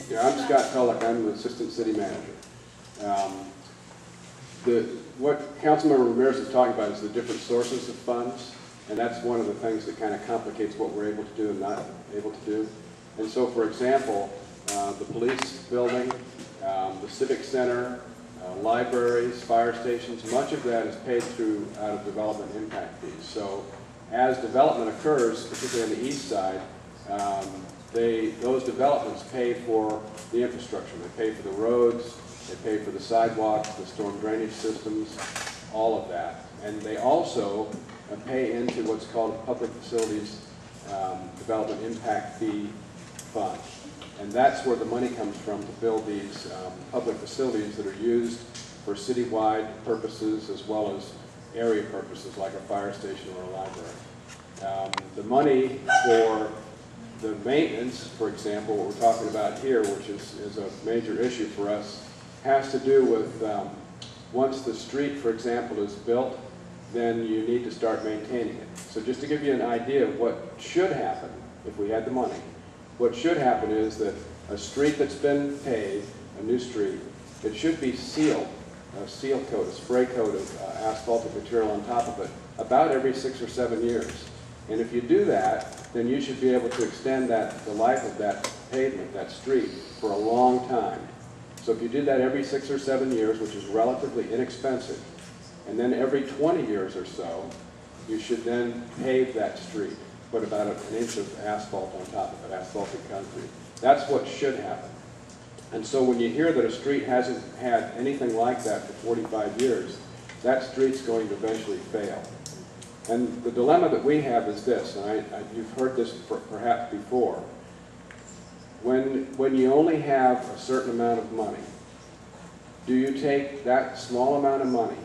Yeah, I'm Scott Tulloch. I'm the Assistant City Manager. What Councilmember Ramirez is talking about is the different sources of funds, and that's one of the things that kind of complicates what we're able to do and not able to do. And so, for example, the police building, the civic center, libraries, fire stations, much of that is paid through out of development impact fees. So as development occurs, particularly on the east side, those developments pay for the infrastructure. They pay for the roads, they pay for the sidewalks, the storm drainage systems, all of that. And they also pay into what's called a Public Facilities Development Impact Fee Fund. And that's where the money comes from to build these public facilities that are used for citywide purposes as well as area purposes like a fire station or a library. The money for the maintenance, for example, what we're talking about here, which is a major issue for us, has to do with once the street, for example, is built, then you need to start maintaining it. So just to give you an idea of what should happen if we had the money, what should happen is that a street that's been paved, a new street, it should be sealed, a seal coat, a spray coat of asphaltic material on top of it, about every 6 or 7 years. And if you do that, then you should be able to extend the life of that pavement, that street, for a long time. So if you do that every 6 or 7 years, which is relatively inexpensive, and then every 20 years or so, you should then pave that street, put about an inch of asphalt on top of it, asphaltic concrete. That's what should happen. And so when you hear that a street hasn't had anything like that for 45 years, that street's going to eventually fail. And the dilemma that we have is this, and you've heard this perhaps before. When you only have a certain amount of money, do you take that small amount of money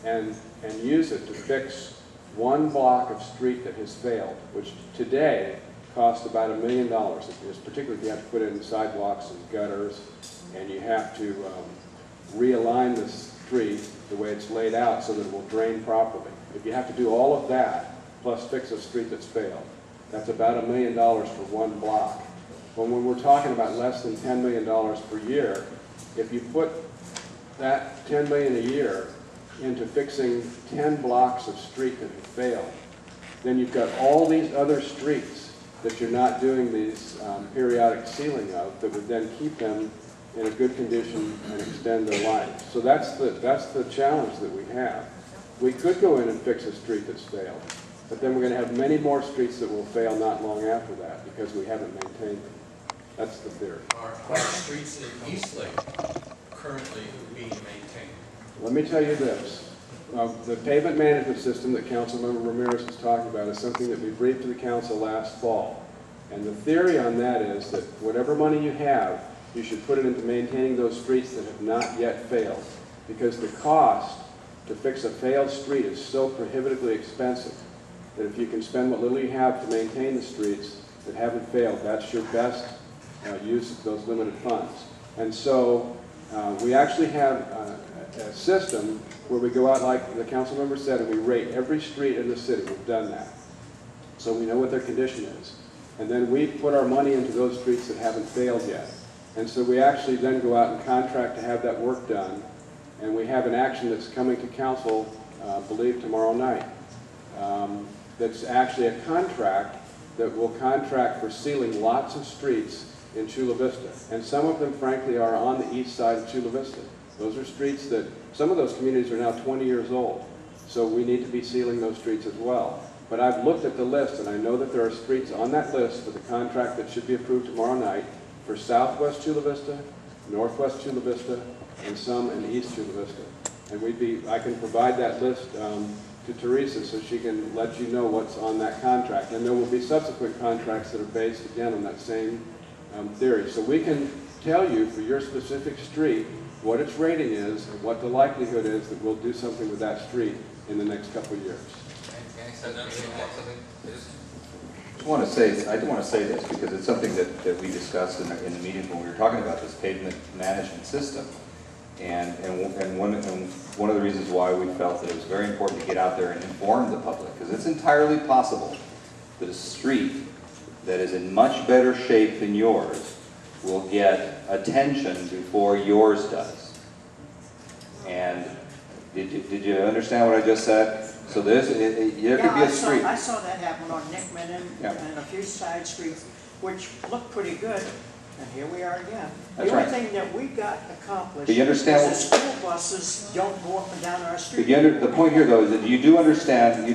and use it to fix one block of street that has failed, which today costs about $1 million, particularly if you have to put in sidewalks and gutters, and you have to realign the street the way it's laid out so that it will drain properly. If you have to do all of that, plus fix a street that's failed, that's about $1 million for one block. But when we're talking about less than $10 million per year, if you put that $10 million a year into fixing 10 blocks of street that have failed, then you've got all these other streets that you're not doing these periodic sealing of that would then keep them in a good condition and extend their life. So that's the challenge that we have. We could go in and fix a street that's failed, but then we're going to have many more streets that will fail not long after that because we haven't maintained them. That's the theory. Are streets in Eastlake currently being maintained? Let me tell you this. The pavement management system that Councilmember Ramirez was talking about is something that we briefed to the council last fall. And the theory on that is that whatever money you have, you should put it into maintaining those streets that have not yet failed. Because the cost to fix a failed street is so prohibitively expensive that if you can spend what little you have to maintain the streets that haven't failed, that's your best use of those limited funds. And so we actually have a system where we go out, like the council member said, and we rate every street in the city. We've done that. So we know what their condition is. And then we put our money into those streets that haven't failed yet. And so we actually then go out and contract to have that work done. And we have an action that's coming to council, I believe, tomorrow night. That's actually a contract that will contract for sealing lots of streets in Chula Vista. And some of them, frankly, are on the east side of Chula Vista. Those are streets that, some of those communities are now 20 years old. So we need to be sealing those streets as well. But I've looked at the list, and I know that there are streets on that list for the contract that should be approved tomorrow night for southwest Chula Vista, northwest Chula Vista, and some in east Chula Vista. And I can provide that list to Teresa so she can let you know what's on that contract. And there will be subsequent contracts that are based, again, on that same theory. So we can tell you for your specific street what its rating is and what the likelihood is that we'll do something with that street in the next couple of years. I do want to say this because it's something that we discussed in the meeting when we were talking about this pavement management system. And one of the reasons why we felt that it was very important to get out there and inform the public, because it's entirely possible that a street that is in much better shape than yours will get attention before yours does. And did you understand what I just said? So there could be a street. I saw that happen on Nickman and a few side streets, which looked pretty good, and here we are again. That's the only right. thing that we got accomplished But you understand is the school buses don't go up and down our street. The point here, though, is that you do understand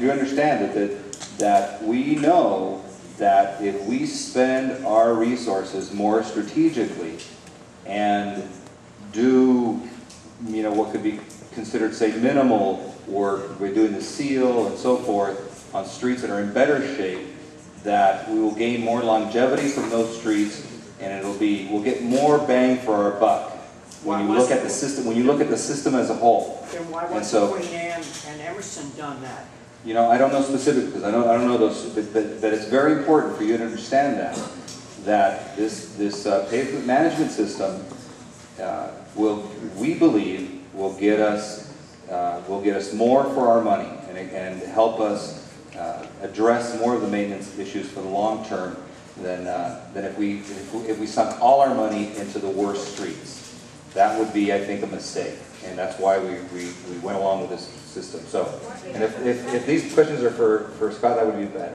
that we know that if we spend our resources more strategically and do, what could be considered, say, minimal work, we're doing the seal and so forth on streets that are in better shape, that we will gain more longevity from those streets, and we'll get more bang for our buck when you look at the system. When you look at the system as a whole. Then why wasn't Queen Anne and Emerson done that? I don't know specifically, because I don't know those, but it's very important for you to understand that this pavement management system we believe will get us more for our money and help us address more of the maintenance issues for the long term than if we sunk all our money into the worst streets. That would be, I think, a mistake, and that's why we went along with this system. So, and if these questions are for Scott, that would be better.